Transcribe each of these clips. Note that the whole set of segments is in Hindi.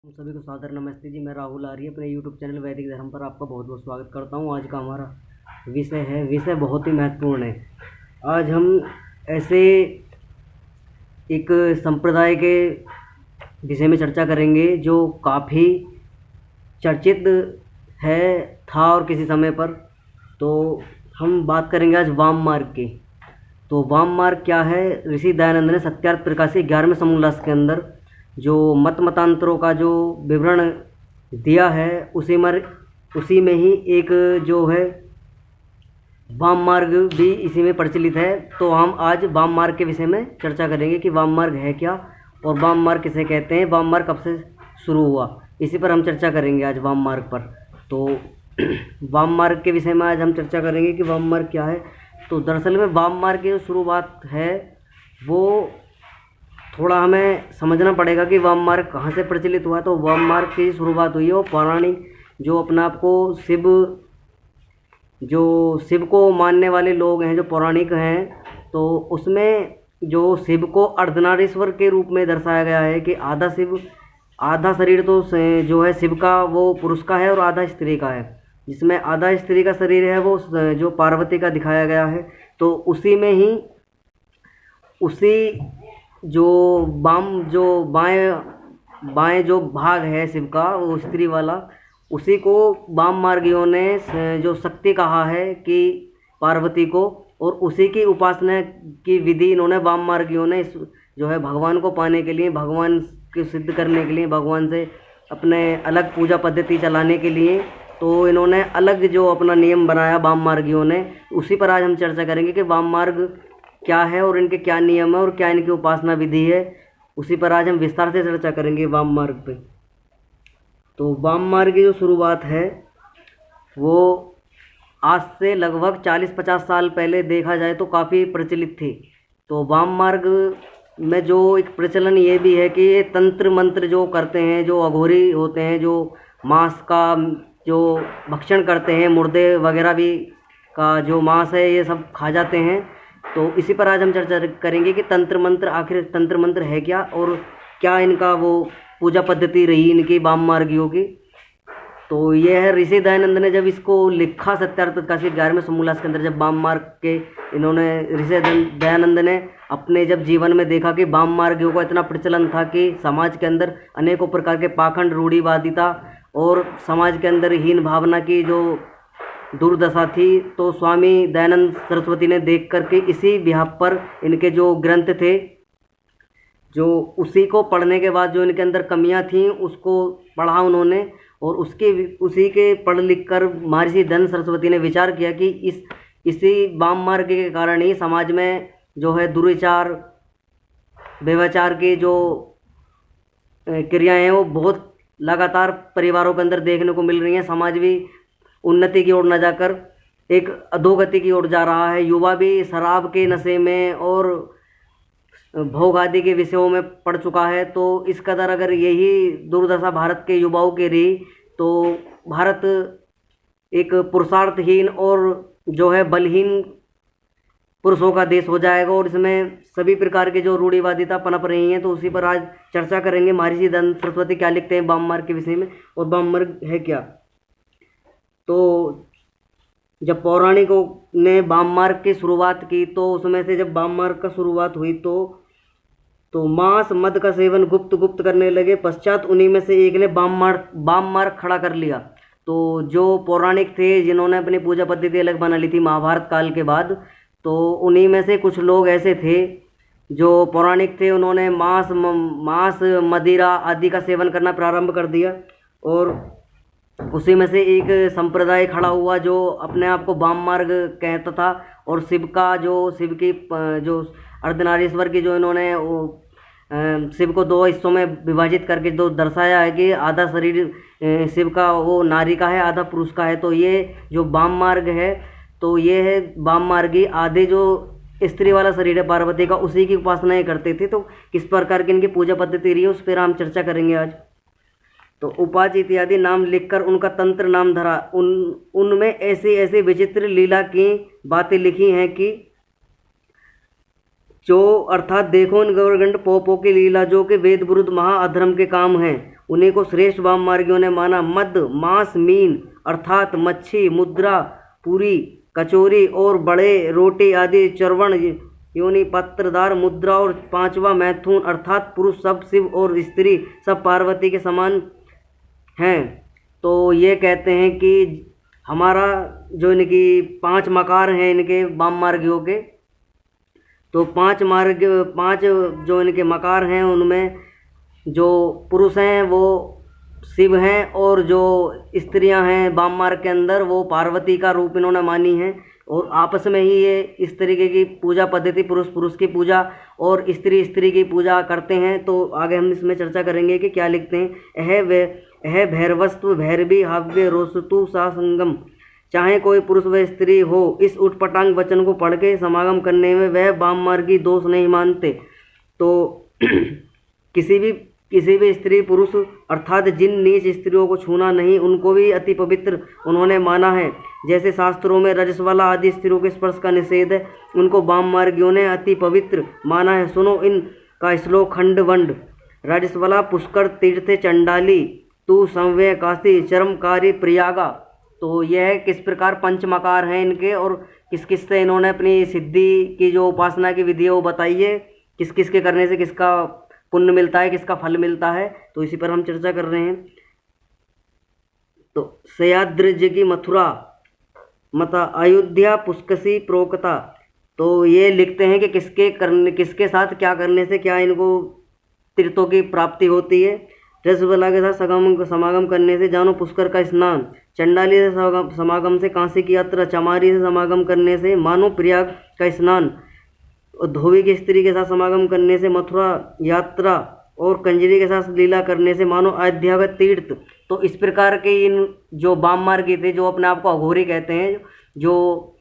हम सभी को सादर नमस्ते जी। मैं राहुल आर्य अपने यूट्यूब चैनल वैदिक धर्म पर आपका बहुत बहुत स्वागत करता हूँ। आज का हमारा विषय बहुत ही महत्वपूर्ण है। आज हम ऐसे एक संप्रदाय के विषय में चर्चा करेंगे जो काफ़ी चर्चित है था और किसी समय पर। तो हम बात करेंगे आज वाम मार्ग की। तो वाम मार्ग क्या है? ऋषि दयानंद ने सत्यार्थ प्रकाशी 11वें समोल्लास के अंदर जो मतांतरों का जो विवरण दिया है उसी में ही एक जो है वाम मार्ग भी इसी में प्रचलित है। तो हम आज वाम मार्ग के विषय में चर्चा करेंगे कि वाम मार्ग है क्या और वाम मार्ग किसे कहते हैं, वाम मार्ग कब से शुरू हुआ, इसी पर हम चर्चा करेंगे आज वाम मार्ग पर। तो वाम मार्ग के विषय में आज हम चर्चा करेंगे कि वाम मार्ग क्या है। तो दरअसल में वाम मार्ग की जो शुरुआत है वो थोड़ा हमें समझना पड़ेगा कि वाम मार्ग कहाँ से प्रचलित हुआ। तो वाम मार्ग की शुरुआत हुई है वो पौराणिक जो अपना आपको शिव को मानने वाले लोग हैं, जो पौराणिक हैं, तो उसमें जो शिव को अर्धनारीश्वर के रूप में दर्शाया गया है कि आधा शिव आधा शरीर तो जो है शिव का वो पुरुष का है और आधा स्त्री का है। जिसमें आधा स्त्री का शरीर है वो जो पार्वती का दिखाया गया है। तो उसी में ही उसी जो बाएं जो भाग है शिव का वो स्त्री वाला, उसी को वाम मार्गियों ने जो शक्ति कहा है कि पार्वती को, और उसी की उपासना की विधि इन्होंने वाम मार्गियों ने जो है भगवान को पाने के लिए, भगवान को सिद्ध करने के लिए, भगवान से अपने अलग पूजा पद्धति चलाने के लिए, तो इन्होंने अलग जो अपना नियम बनाया वाम मार्गियों ने। उसी पर आज हम चर्चा करेंगे कि वाम मार्ग क्या है और इनके क्या नियम है और क्या इनकी उपासना विधि है। उसी पर आज हम विस्तार से चर्चा करेंगे वाम मार्ग पे। तो वाम मार्ग की जो शुरुआत है वो आज से लगभग 40-50 साल पहले देखा जाए तो काफ़ी प्रचलित थी। तो वाम मार्ग में जो एक प्रचलन ये भी है कि ये तंत्र मंत्र जो करते हैं, जो अघोरी होते हैं, जो मांस का जो भक्षण करते हैं, मुर्दे वगैरह भी का जो मांस है ये सब खा जाते हैं। तो इसी पर आज हम चर्चा करेंगे कि तंत्र मंत्र, आखिर तंत्र मंत्र है क्या और क्या इनका वो पूजा पद्धति रही इनकी वाम मार्गियों की। तो ये है ऋषि दयानंद ने जब इसको लिखा सत्यार्थ प्रकाशी 11वें समोल्लास के अंदर, जब वाम मार्ग के इन्होंने ऋषि दयानंद ने अपने जब जीवन में देखा कि वाम मार्गियों का इतना प्रचलन था कि समाज के अंदर अनेकों प्रकार के पाखंड, रूढ़िवादिता और समाज के अंदर हीन भावना की जो दुर्दशा थी, तो स्वामी दयानंद सरस्वती ने देख करके इसी बिहाफ पर इनके जो ग्रंथ थे, जो उसी को पढ़ने के बाद जो इनके अंदर कमियां थीं उसको पढ़ा उन्होंने, और उसी के पढ़ लिख कर महर्षि दयानंद सरस्वती ने विचार किया कि इसी वाम मार्ग के कारण ही समाज में जो है दुर्विचार, व्यभिचार की जो क्रियाएं हैं वो बहुत लगातार परिवारों के अंदर देखने को मिल रही हैं। समाज भी उन्नति की ओर न जाकर एक अधोगति की ओर जा रहा है। युवा भी शराब के नशे में और भोग आदि के विषयों में पड़ चुका है। तो इस कदर अगर यही दुर्दशा भारत के युवाओं की रही तो भारत एक पुरुषार्थहीन और जो है बलहीन पुरुषों का देश हो जाएगा, और इसमें सभी प्रकार के जो रूढ़िवादिता पनप रही हैं। तो उसी पर आज चर्चा करेंगे महर्षि दयानंद सरस्वती क्या लिखते हैं वाम मार्ग के विषय में और वाम मार्ग है क्या। तो जब पौराणिकों ने वाम मार्ग की शुरुआत की तो उसमें से जब वाम मार्ग का शुरुआत हुई तो मांस मद का सेवन गुप्त करने लगे। पश्चात उन्हीं में से एक ने वाम मार्ग खड़ा कर लिया। तो जो पौराणिक थे जिन्होंने अपनी पूजा पद्धति अलग बना ली थी महाभारत काल के बाद, तो उन्हीं में से कुछ लोग ऐसे थे जो पौराणिक थे, उन्होंने मांस मदिरा आदि का सेवन करना प्रारंभ कर दिया। और उसी में से एक संप्रदाय खड़ा हुआ जो अपने आप को वाम मार्ग कहता था, और शिव की जो अर्धनारीश्वर की जो इन्होंने शिव को दो हिस्सों में विभाजित करके जो दर्शाया है कि आधा शरीर शिव का वो नारी का है, आधा पुरुष का है। तो ये जो वाम मार्ग है, तो ये है वाम मार्गी आधे जो स्त्री वाला शरीर है पार्वती का, उसी की उपासनाएं करते थे। तो किस प्रकार की इनकी पूजा पद्धति रही है उस पर हम चर्चा करेंगे आज। तो उपाच इत्यादि नाम लिखकर उनका तंत्र नाम धरा। उनमें ऐसे ऐसे विचित्र लीला की बातें लिखी हैं कि जो अर्थात देखो इन गौरगंड पोपों की लीला जो कि वेद विरुद्ध महा अधर्म के काम हैं, उन्हीं को श्रेष्ठ वाम मार्गियों ने माना। मद मांस मीन अर्थात मच्छी मुद्रा पूरी कचौरी और बड़े रोटी आदि चर्वण योनि पत्रदार मुद्रा और पांचवा मैथुन अर्थात पुरुष सब शिव और स्त्री सब पार्वती के समान हैं। तो ये कहते हैं कि हमारा जो इनकी 5 मकार हैं इनके वाम मार्गियों के, तो 5 जो इनके मकार हैं उनमें जो पुरुष हैं वो शिव हैं और जो स्त्रियां हैं वाम मार्ग के अंदर वो पार्वती का रूप इन्होंने मानी है। और आपस में ही ये इस तरीके की पूजा पद्धति पुरुष पुरुष की पूजा और स्त्री स्त्री की पूजा करते हैं। तो आगे हम इसमें चर्चा करेंगे कि क्या लिखते हैं। अह भैरवस्तु भैरवी हव्य रोसतु सा संगम, चाहे कोई पुरुष व स्त्री हो, इस उटपटांग वचन को पढ़ के समागम करने में वह वाम मार्गी दोष नहीं मानते। तो किसी भी स्त्री पुरुष अर्थात जिन नीच स्त्रियों को छूना नहीं उनको भी अति पवित्र उन्होंने माना है। जैसे शास्त्रों में रजस्वला आदि स्त्रियों के स्पर्श का निषेध है, उनको वाम मार्गियों ने अति पवित्र माना है। सुनो इन का श्लोक खंडवंड। रजस्वला पुष्कर तीर्थ चंडाली तू संव्य काशी चरमकारी प्रयागा। तो यह किस प्रकार पंचमकार हैं इनके और किस किस से इन्होंने अपनी सिद्धि की जो उपासना की विधि है वो बताई है, किस किस के करने से किसका पुण्य मिलता है, किसका फल मिलता है। तो इसी पर हम चर्चा कर रहे हैं। तो सयाद्रज की मथुरा मता अयोध्या पुष्कसी प्रोक्ता। तो ये लिखते हैं कि किसके साथ क्या करने से क्या इनको तीर्थों की प्राप्ति होती है। रसबला के साथ समागम करने से जानो पुष्कर का स्नान, चंडाली से समागम से काशी की यात्रा, चमारी से समागम करने से मानो प्रयाग का स्नान, धोबी की स्त्री के साथ समागम करने से मथुरा यात्रा और कंजरी के साथ लीला करने से मानो अयोध्या का तीर्थ। तो इस प्रकार के इन जो वाम मार्गी थे जो अपने आप को अघोरी कहते हैं, जो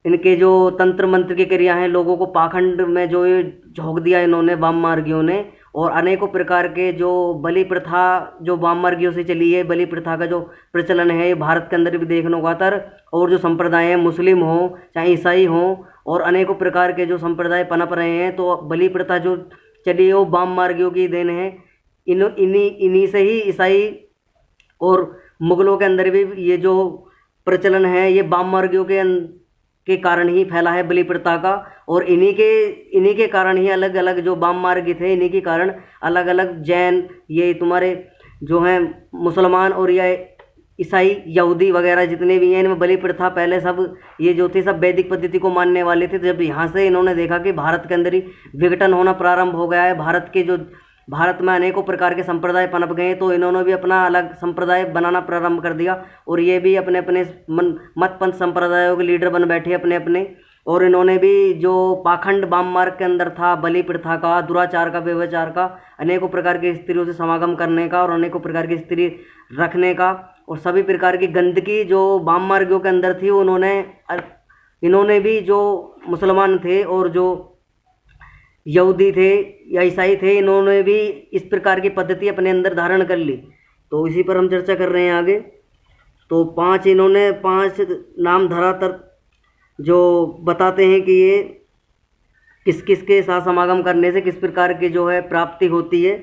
इनके जो तंत्र मंत्र की क्रिया हैं लोगों को पाखंड में जो ये झोंक दिया इन्होंने वाम मार्गियों ने। और अनेकों प्रकार के जो बलि प्रथा जो वाम मार्गियों से चली है, बलि प्रथा का जो प्रचलन है ये भारत के अंदर भी देखने को आता है। और जो संप्रदाय हैं मुस्लिम हो चाहे ईसाई हो और अनेकों प्रकार के जो संप्रदाय पनप रहे हैं, तो बलि प्रथा जो चली है वो वाम मार्गियों की देन है। इन्हीं से ही ईसाई और मुगलों के अंदर भी ये जो प्रचलन है ये वाम मार्गियों के कारण ही फैला है बलि प्रथा का। और इन्हीं के कारण ही अलग अलग जो वाम मार्गी थे इन्हीं के कारण अलग अलग जैन ये तुम्हारे जो हैं मुसलमान और या ईसाई यहूदी वगैरह जितने भी हैं इनमें बलि प्रथा पहले सब ये जो थे सब वैदिक पद्धति को मानने वाले थे। जब यहाँ से इन्होंने देखा कि भारत के अंदर ही विघटन होना प्रारंभ हो गया है, भारत में अनेकों प्रकार के संप्रदाय पनप गए, तो इन्होंने भी अपना अलग संप्रदाय बनाना प्रारंभ कर दिया। और ये भी अपने अपने मत पंथ संप्रदायों के लीडर बन बैठे अपने अपने। और इन्होंने भी जो पाखंड वाम मार्ग के अंदर था बलि प्रथा का, दुराचार का, व्यभिचार का, अनेकों प्रकार की स्त्रियों से समागम करने का और अनेकों प्रकार की स्त्री रखने का और सभी प्रकार की गंदगी जो वाम मार्गियों के अंदर थी इन्होंने भी जो मुसलमान थे और जो यहूदी थे या ईसाई थे इन्होंने भी इस प्रकार की पद्धति अपने अंदर धारण कर ली। तो इसी पर हम चर्चा कर रहे हैं आगे। तो 5 नाम धरातर जो बताते हैं कि ये किस किस के साथ समागम करने से किस प्रकार की जो है प्राप्ति होती है।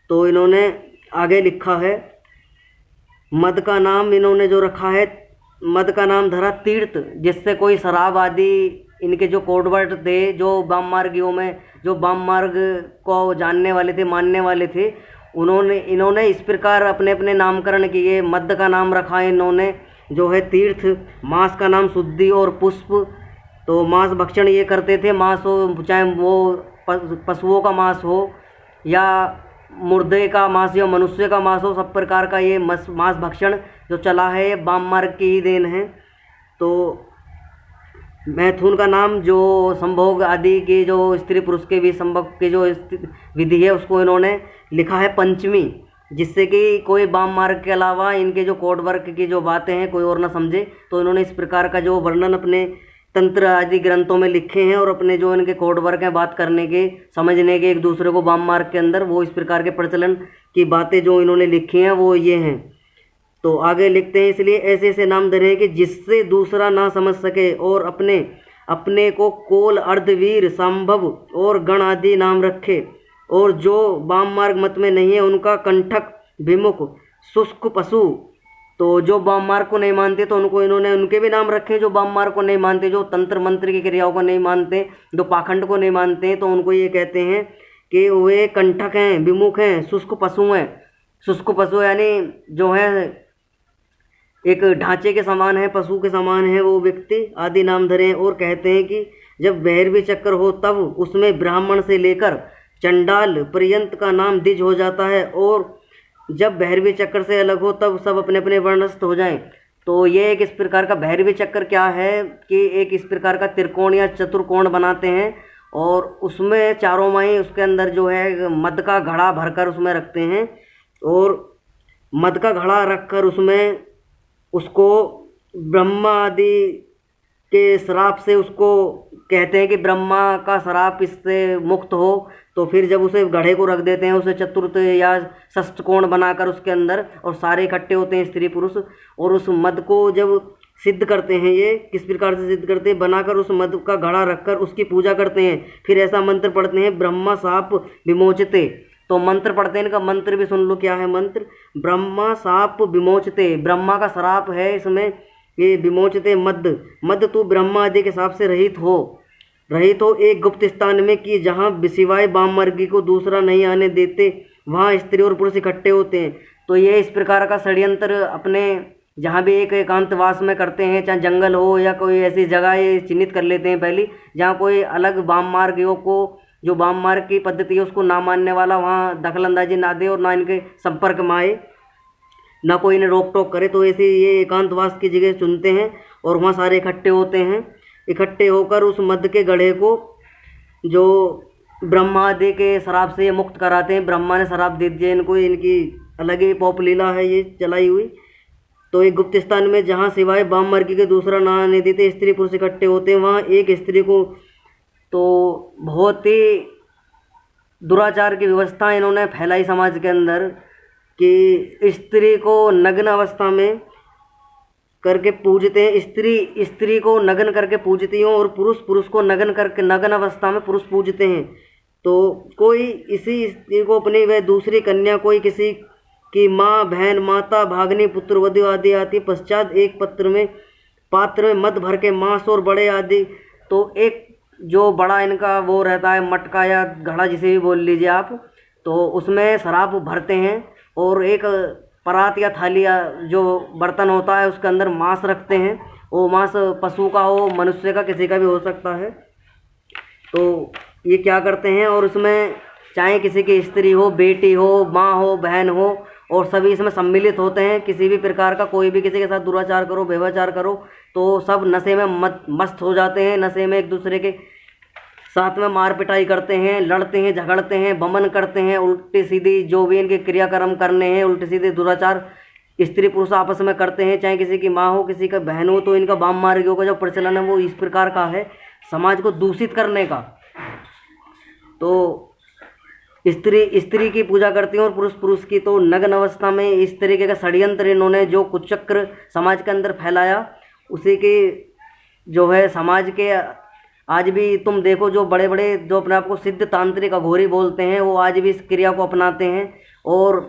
तो इन्होंने आगे लिखा है मद का नाम इन्होंने जो रखा है, मद का नाम धरा तीर्थ, जिससे कोई शराब आदि इनके जो कोडवर्ड थे जो वाम मार्गियों में जो वाम मार्ग को जानने वाले थे मानने वाले थे इन्होंने इस प्रकार अपने अपने नामकरण किए। मद का नाम रखा है इन्होंने जो है तीर्थ, मांस का नाम शुद्धि और पुष्प। तो मांस भक्षण ये करते थे, मांस हो चाहे वो पशुओं का मांस हो या मुर्दे का मांस या मनुष्य का मांस हो, सब प्रकार का ये मांस भक्षण जो चला है वाम मार्ग की ही देन है। तो मैथुन का नाम जो संभोग आदि के जो स्त्री पुरुष के भी संभोग की जो विधि है उसको इन्होंने लिखा है पंचमी, जिससे कि कोई वाम मार्ग के अलावा इनके जो कोड वर्ग की जो बातें हैं कोई और ना समझे। तो इन्होंने इस प्रकार का जो वर्णन अपने तंत्र आदि ग्रंथों में लिखे हैं और अपने जो इनके कोड वर्ग हैं बात करने के समझने के एक दूसरे को वाम मार्ग के अंदर, वो इस प्रकार के प्रचलन की बातें जो इन्होंने लिखी हैं वो ये हैं। तो आगे लिखते हैं इसलिए ऐसे ऐसे नाम धरे हैं कि जिससे दूसरा ना समझ सके और अपने को कोल, अर्धवीर, संभव और गण आदि नाम रखे। और जो वाम मार्ग मत में नहीं है उनका कंठक, विमुख, शुष्क पशु। तो जो वाम मार्ग को नहीं मानते तो उनको इन्होंने उनके भी नाम रखे। जो वाम मार्ग को नहीं मानते, जो तंत्र मंत्र की क्रियाओं को नहीं मानते, जो पाखंड को नहीं मानते, तो उनको ये कहते हैं कि वे कंठक हैं, विमुख हैं, शुष्क पशु हैं। शुष्क पशु यानी जो है एक ढांचे के समान है, पशु के समान है वो व्यक्ति आदि नाम धरे। और कहते हैं कि जब भैरवी चक्र हो तब उसमें ब्राह्मण से लेकर चंडाल पर्यंत का नाम द्विज हो जाता है, और जब भैरवी चक्र से अलग हो तब सब अपने अपने वर्णस्थ हो जाएं। तो ये एक इस प्रकार का भैरवी चक्र क्या है कि एक इस प्रकार का त्रिकोण या चतुर्कोण बनाते हैं, और उसमें चारों माई उसके अंदर जो है मद का घड़ा भरकर उसमें रखते हैं, और मद का घड़ा रखकर उसमें उसको ब्रह्मा आदि के श्राप से उसको कहते हैं कि ब्रह्मा का श्राप इससे मुक्त हो। तो फिर जब उसे घड़े को रख देते हैं, उसे चतुर्थ या षष्ठ कोण बनाकर उसके अंदर, और सारे इकट्ठे होते हैं स्त्री पुरुष, और उस मद को जब सिद्ध करते हैं, ये किस प्रकार से सिद्ध करते हैं, बनाकर उस मद का घड़ा रखकर उसकी पूजा करते हैं। फिर ऐसा मंत्र पढ़ते हैं, ब्रह्मा शाप विमोचते। तो मंत्र पढ़ते हैं, इनका मंत्र भी सुन लो क्या है मंत्र। ब्रह्मा शाप विमोचते, ब्रह्मा का श्राप है इसमें, ये विमोचते मद, मद तू ब्रह्मा आदि के शाप से रहित हो एक गुप्त स्थान में, कि जहाँ सिवाय वाम मार्गी को दूसरा नहीं आने देते, वहाँ स्त्री और पुरुष इकट्ठे होते हैं। तो ये इस प्रकार का षड्यंत्र अपने जहाँ भी एक एकांतवास में करते हैं, चाहे जंगल हो या कोई ऐसी जगह, ये चिन्हित कर लेते हैं पहले, जहाँ कोई अलग वाम मार्गियों को, जो वाम मार्ग की पद्धति है उसको ना मानने वाला वहाँ दखलंदाजी ना दे और ना इनके संपर्क में आए, ना कोई इन्हें रोक टोक करे। तो ऐसे ये एकांतवास की जगह चुनते हैं और वहाँ सारे इकट्ठे होते हैं। इकट्ठे होकर उस मद के गढ़े को जो ब्रह्मा आदि के शराब से ये मुक्त कराते हैं, ब्रह्मा ने शराब दे दिया इनको, इनकी अलग ही पॉप लीला है ये चलाई हुई। तो एक गुप्त स्थान में जहाँ सिवाय वाम मार्गी के दूसरा ना आने देते, स्त्री पुरुष इकट्ठे होते हैं, वहाँ एक स्त्री को, तो बहुत ही दुराचार की व्यवस्था इन्होंने फैलाई समाज के अंदर, कि स्त्री को नग्न अवस्था में करके पूजते हैं, स्त्री को नग्न करके पूजती हैं, और पुरुष को नग्न करके, नग्न अवस्था में पुरुष पूजते हैं। तो कोई इसी स्त्री को अपनी वह दूसरी कन्या, कोई किसी की माँ, बहन, माता, भागनी, पुत्र, वधू आदि आती, पश्चात एक पात्र में मद भर के मांस और बड़े आदि। तो एक जो बड़ा इनका वो रहता है मटका या घड़ा, जिसे भी बोल लीजिए आप, तो उसमें शराब भरते हैं, और एक परात या थाली या जो बर्तन होता है उसके अंदर मांस रखते हैं। वो मांस पशु का हो, मनुष्य का, किसी का भी हो सकता है। तो ये क्या करते हैं, और उसमें चाहे किसी की स्त्री हो, बेटी हो, माँ हो, बहन हो, और सभी इसमें सम्मिलित होते हैं। किसी भी प्रकार का कोई भी किसी के साथ दुराचार करो, व्यभिचार करो, तो सब नशे में मस्त हो जाते हैं। नशे में एक दूसरे के साथ में मार पिटाई करते हैं, लड़ते हैं, झगड़ते हैं, बमन करते हैं, उल्टी सीधी जो भी इनके क्रियाक्रम करने हैं, उल्टी सीधे दुराचार स्त्री पुरुष आपस में करते हैं, चाहे किसी की माँ हो, किसी का बहन हो। तो इनका वाम मार्गियों का जो प्रचलन है वो इस प्रकार का है, समाज को दूषित करने का। तो स्त्री की पूजा करती हैं और पुरुष की। तो नग्न अवस्था में इस तरीके का षड्यंत्र इन्होंने जो कुचक्र समाज के अंदर फैलाया, उसी के जो है समाज के आज भी तुम देखो, जो बड़े बड़े जो अपने आप को सिद्ध तांत्रिक अघोरी बोलते हैं, वो आज भी इस क्रिया को अपनाते हैं, और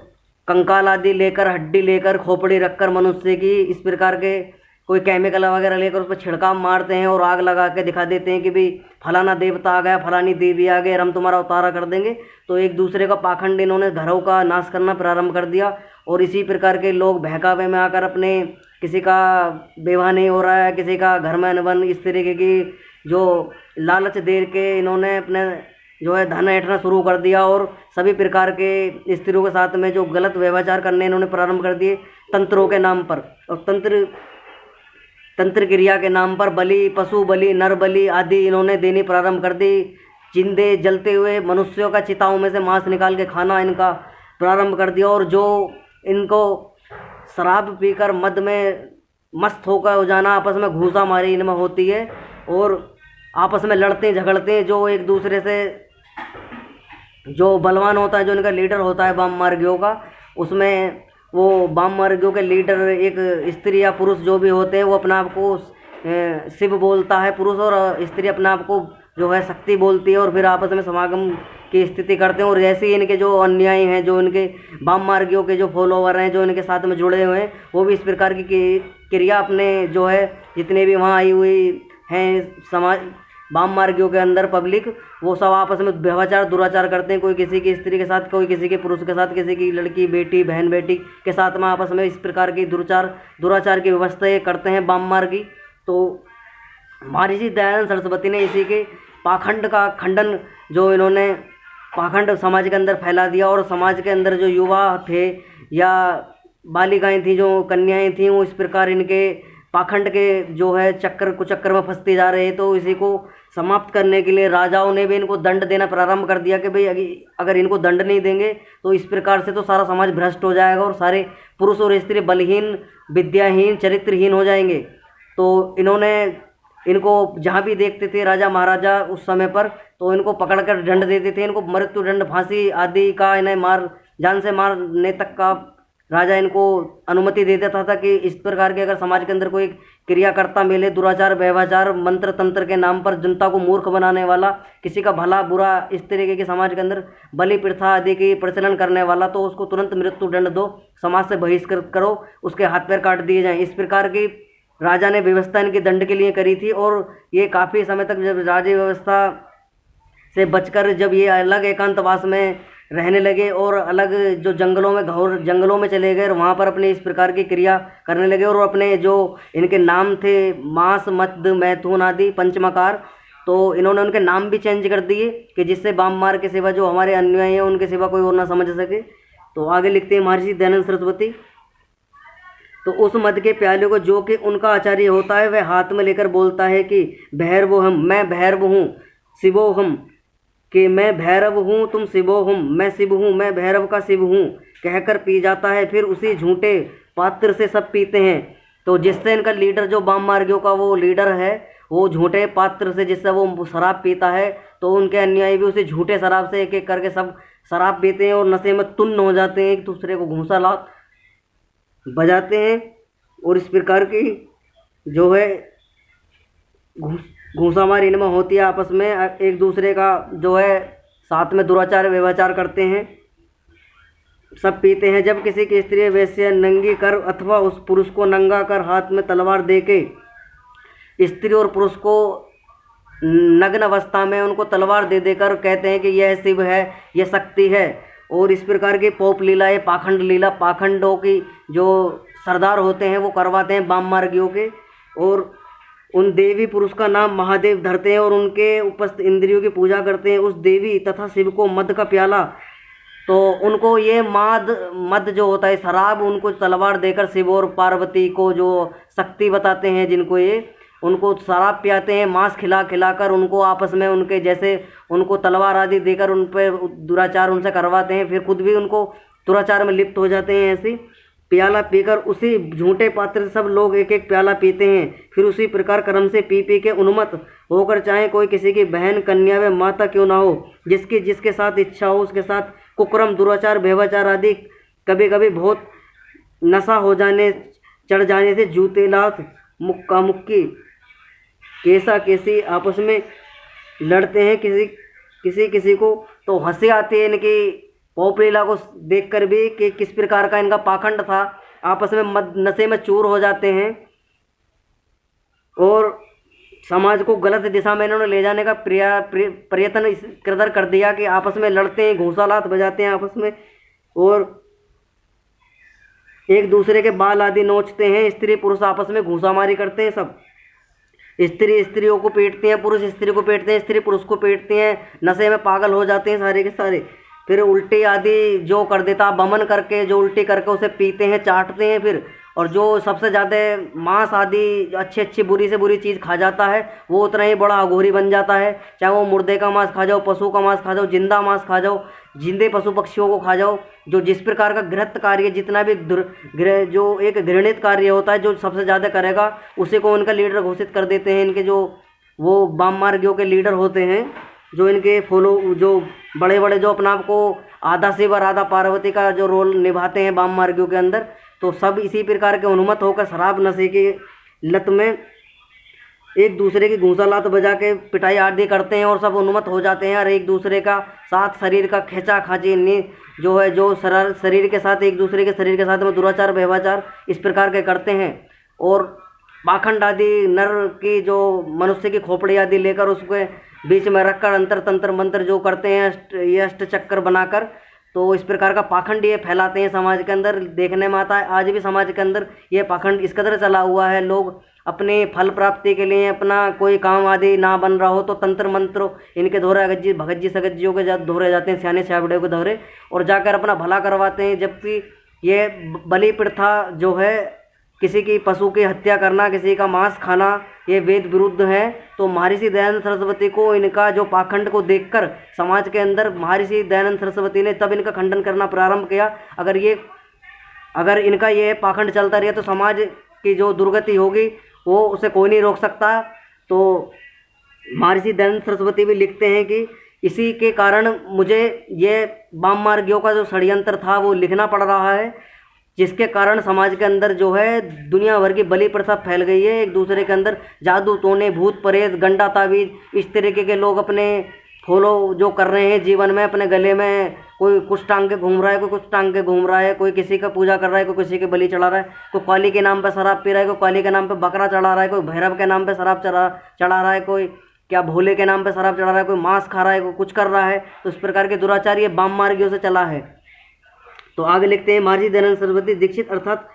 कंकाल आदि लेकर, हड्डी लेकर, खोपड़ी रखकर मनुष्य की इस प्रकार के कोई केमिकल वगैरह लेकर उस पर छिड़काव मारते हैं, और आग लगा के दिखा देते हैं कि भाई फलाना देवता आ गया, फलानी देवी आ गए, हम तुम्हारा उतारा कर देंगे। तो एक दूसरे का पाखंड इन्होंने घरों का नाश करना प्रारंभ कर दिया, और इसी प्रकार के लोग बहकावे में आकर अपने किसी का विवाह नहीं हो रहा है, किसी का घर में अनबन, इस तरीके की जो लालच दे के इन्होंने अपने जो है धन ऐंठना शुरू कर दिया, और सभी प्रकार के स्त्रियों के साथ में जो गलत व्यवहार करने इन्होंने प्रारंभ कर दिए तंत्रों के नाम पर, और तंत्र क्रिया के नाम पर बलि, पशु बलि, नर बलि आदि इन्होंने देनी प्रारंभ कर दी। जिंदे जलते हुए मनुष्यों का चिताओं में से मांस निकाल के खाना इनका प्रारंभ कर दिया, और जो इनको शराब पीकर मद में मस्त होकर हो जाना, आपस में घूसा मारी इनमें होती है, और आपस में लड़ते झगड़ते हैं। जो एक दूसरे से जो बलवान होता है, जो इनका लीडर होता है वाम मार्गियों का, उसमें वो वाम मार्गियों के लीडर एक स्त्री या पुरुष जो भी होते हैं, वो अपने आप को शिव बोलता है पुरुष, और स्त्री अपने आप को जो है शक्ति बोलती है, और फिर आपस में समागम की स्थिति करते हैं। और जैसे ही इनके जो अनुयायी हैं, जो इनके वाम मार्गियों के जो फॉलोवर हैं, जो इनके साथ में जुड़े हुए हैं, वो भी इस प्रकार की क्रिया अपने जो है जितने भी वहाँ आई हुई हैं समाज वाम मार्गियों के अंदर पब्लिक, वो सब आपस में व्यभिचार दुराचार करते हैं। कोई किसी की स्त्री के साथ, कोई किसी के पुरुष के साथ, किसी की लड़की बेटी बहन बेटी के साथ में आपस में इस प्रकार की दुराचार की व्यवस्था ये करते हैं वाम मार्गी। तो महर्षि दयानंद सरस्वती ने इसी के पाखंड का खंडन, जो इन्होंने पाखंड समाज के अंदर फैला दिया, और समाज के अंदर जो युवा थे या बालिकाएं थी, जो कन्याएं थी, वो इस प्रकार इनके पाखंड के जो है चक्कर में फंसते जा रहे। तो इसी को समाप्त करने के लिए राजाओं ने भी इनको दंड देना प्रारंभ कर दिया कि भाई अगर इनको दंड नहीं देंगे तो इस प्रकार से तो सारा समाज भ्रष्ट हो जाएगा, और सारे पुरुष और स्त्री बलहीन, विद्याहीन, चरित्रहीन हो जाएंगे। तो इन्होंने इनको जहाँ भी देखते थे राजा महाराजा उस समय पर, तो इनको पकड़कर दंड देते थे। इनको मृत्यु दंड, फांसी आदि का, इन्हें जान से मारने तक का राजा इनको अनुमति दे देता था कि इस प्रकार के अगर समाज के अंदर कोई क्रिया करता मिले, दुराचार व्यभिचार मंत्र तंत्र के नाम पर जनता को मूर्ख बनाने वाला, किसी का भला बुरा इस तरीके के समाज के अंदर बलि प्रथा आदि की प्रचलन करने वाला, तो उसको तुरंत मृत्यु दंड दो, समाज से बहिष्कृत करो, उसके हाथ पैर काट दिए जाएं। इस प्रकार की राजा ने व्यवस्था इनके दंड के लिए करी थी। और ये काफ़ी समय तक जब राज्य व्यवस्था से बचकर जब ये अलग एकांतवास में रहने लगे और अलग जो जंगलों में, घोर जंगलों में चले गए, और वहाँ पर अपने इस प्रकार की क्रिया करने लगे, और अपने जो इनके नाम थे मांस, मद, मैथुन आदि पंचमकार, तो इन्होंने उनके नाम भी चेंज कर दिए कि जिससे वाम मार्ग के सिवा जो हमारे अनुयायी हैं उनके सिवा कोई और ना समझ सके। तो आगे लिखते हैं महर्षि दयानंद सरस्वती, तो उस मद के प्याले को जो कि उनका आचार्य होता है वह हाथ में लेकर बोलता है कि भैरव हम, मैं भैरव हूँ, शिवो हम, कि मैं भैरव हूँ, तुम शिवो हम, मैं शिव हूँ, मैं भैरव का शिव हूँ, कहकर पी जाता है। फिर उसी झूठे पात्र से सब पीते हैं। तो जिससे इनका लीडर, जो वाम मार्गियों का वो लीडर है, वो झूठे पात्र से जिससे वो शराब पीता है, तो उनके अनुयायी भी उसी झूठे शराब से एक एक करके सब शराब पीते हैं और नशे में तुन्न हो जाते हैं, एक दूसरे को घूंसा लात बजाते हैं। और इस प्रकार की जो है घूंसामार इनमें होती है, आपस में एक दूसरे का जो है साथ में दुराचार व्यभिचार करते हैं, सब पीते हैं। जब किसी की स्त्री वैश्य नंगी कर अथवा उस पुरुष को नंगा कर हाथ में तलवार देके स्त्री और पुरुष को नग्न अवस्था में उनको तलवार दे देकर कहते हैं कि यह शिव है, यह शक्ति है। और इस प्रकार की पोप लीला, ये पाखंड लीला, पाखंडों की जो सरदार होते हैं वो करवाते हैं वाम मार्गियों के, और उन देवी पुरुष का नाम महादेव धरते हैं और उनके उपस्थित इंद्रियों की पूजा करते हैं। उस देवी तथा शिव को मद का प्याला, तो उनको ये मद जो होता है शराब, उनको तलवार देकर शिव और पार्वती को जो शक्ति बताते हैं जिनको, ये उनको शराब पियाते हैं, मांस खिला खिलाकर उनको आपस में उनके जैसे उनको तलवार आदि देकर उन पर दुराचार उनसे करवाते हैं, फिर खुद भी उनको दुराचार में लिप्त हो जाते हैं। ऐसे प्याला पीकर उसी झूठे पात्र से सब लोग एक एक प्याला पीते हैं। फिर उसी प्रकार क्रम से पी पी के उन्मत्त होकर, चाहे कोई किसी की बहन, कन्या व माता क्यों ना हो, जिसके साथ इच्छा हो उसके साथ कुक्रम, दुराचार, व्यभिचार आदि, कभी कभी बहुत नशा हो जाने, चढ़ जाने से जूते लात, मुक्का मुक्की, कैसा कैसी आपस में लड़ते हैं किसी को। तो हंसी आती है इनकी पोप लीला को देखकर भी कि किस प्रकार का इनका पाखंड था, आपस में नशे में चूर हो जाते हैं और समाज को गलत दिशा में इन्होंने ले जाने का प्रयत्न इस कदर कर दिया कि आपस में लड़ते हैं, घूंसालात बजाते हैं आपस में, और एक दूसरे के बाल आदि नोचते हैं। स्त्री पुरुष आपस में घूंसामारी करते हैं, सब स्त्री स्त्रियों को पीटते हैं, पुरुष स्त्री को पीटते हैं, स्त्री पुरुष को पीटते हैं, नशे में पागल हो जाते हैं सारे के सारे। फिर उल्टी आदि जो कर देता, बमन करके जो उल्टी करके उसे पीते हैं, चाटते हैं फिर। और जो सबसे ज़्यादा मांस आदि अच्छी अच्छी बुरी से बुरी चीज़ खा जाता है वो उतना ही बड़ा अघोरी बन जाता है, चाहे वो मुर्दे का मांस खा जाओ, पशु का मांस खा जाओ, जिंदा मांस खा जाओ, जिंदे पशु पक्षियों को खा जाओ। जो जिस प्रकार का घृत कार्य, जितना भी जो एक घृणित कार्य होता है, जो सबसे ज़्यादा करेगा उसी को उनका लीडर घोषित कर देते हैं। इनके जो वो वाम मार्गियों के लीडर होते हैं, जो इनके जो बड़े बड़े जो अपना आपको आधा शिव और आधा पार्वती का जो रोल निभाते हैं वाम मार्गियों के अंदर, तो सब इसी प्रकार के उन्मत्त होकर शराब नशे की लत में एक दूसरे की घूंसा लात बजा के पिटाई आदि करते हैं और सब उन्मत्त हो जाते हैं और एक दूसरे का साथ शरीर का खींचा खाची जो है जो शरीर के साथ एक दूसरे के शरीर के साथ में दुराचार व्यवहार इस प्रकार के करते हैं। और पाखंड आदि नर की जो मनुष्य की खोपड़ी आदि लेकर उसके बीच में रखकर अंतर तंत्र मंत्र जो करते हैं ये अष्ट चक्कर बनाकर, तो इस प्रकार का पाखंड ये फैलाते हैं समाज के अंदर। देखने में आता है आज भी समाज के अंदर ये पाखंड इस कदर चला हुआ है। लोग अपने फल प्राप्ति के लिए अपना कोई काम आदि ना बन रहा हो तो तंत्र मंत्र इनके दोहरे अगज्जी भगत जी सगज्जियों के दोहरे जाते हैं, सियाने छाबड़े के दोहरे, और जाकर अपना भला करवाते हैं। जबकि ये बलि प्रथा जो है, किसी की पशु की हत्या करना, किसी का मांस खाना, ये वेद विरुद्ध है। तो महर्षि दयानंद सरस्वती को इनका जो पाखंड को देखकर समाज के अंदर महर्षि दयानंद सरस्वती ने तब इनका खंडन करना प्रारंभ किया। अगर इनका ये पाखंड चलता रहा तो समाज की जो दुर्गति होगी वो उसे कोई नहीं रोक सकता। तो महर्षि दयानंद सरस्वती भी लिखते हैं कि इसी के कारण मुझे ये वाम मार्गियों का जो षड्यंत्र था वो लिखना पड़ रहा है, जिसके कारण समाज के अंदर जो है दुनिया भर की बलि प्रथा फैल गई है। एक दूसरे के अंदर जादू टोने, भूत प्रेत, गंडा ताबीज इस तरीके के लोग अपने फॉलो जो कर रहे हैं जीवन में। अपने गले में कोई कुछ टांग के घूम रहा है, कोई कुछ टांग के घूम रहा है, कोई किसी का पूजा कर रहा है, कोई किसी के बलि चढ़ा रहा है, कोई काली के नाम पर शराब पी रहा है, कोई काली के नाम पर बकरा चढ़ा रहा है, कोई भैरव के नाम पर शराब चढ़ा रहा है, कोई क्या भोले के नाम पर शराब चढ़ा रहा है, कोई मांस खा रहा है, कोई कुछ कर रहा है। तो इस प्रकार के दुराचार ये वाम मार्गियों से चला है। तो आगे लिखते हैं महर्षि दयानंद सरस्वती दीक्षित अर्थात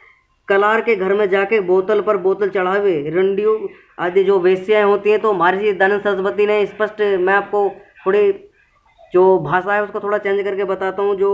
कलार के घर में जाके बोतल पर बोतल चढ़ावे रंडियों आदि जो वेश्याएं होती हैं। तो महर्षि दयानंद सरस्वती ने स्पष्ट, मैं आपको थोड़ी जो भाषा है उसको थोड़ा चेंज करके बताता हूँ। जो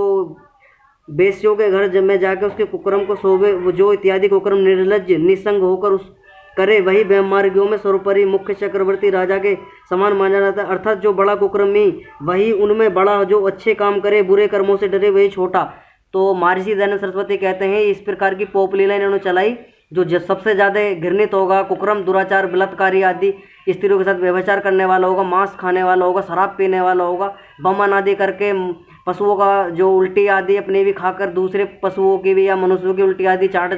वेश्यों के घर जब में जाके उसके कुकर्म को शोभे जो इत्यादि कुकर्म निर्लज्ज निसंग होकर उस करे वही व्यामार्गियों में सर्वोपरि मुख्य चक्रवर्ती राजा के समान माना जाता है। अर्थात जो बड़ा कुकर्मी वही उनमें बड़ा, जो अच्छे काम करे बुरे कर्मों से डरे वही छोटा। तो महर्षि दयानंद सरस्वती कहते हैं इस प्रकार की पोप लीला इन्होंने चलाई। जो सबसे ज़्यादा घृणित होगा, कुकर्म दुराचार बलात्कारी आदि स्त्रियों के साथ व्यभिचार करने वाला होगा, मांस खाने वाला होगा, शराब पीने वाला होगा, बमन आदि करके पशुओं का जो उल्टी आदि अपने भी खाकर दूसरे पशुओं की भी या मनुष्यों की उल्टी आदि चाट जा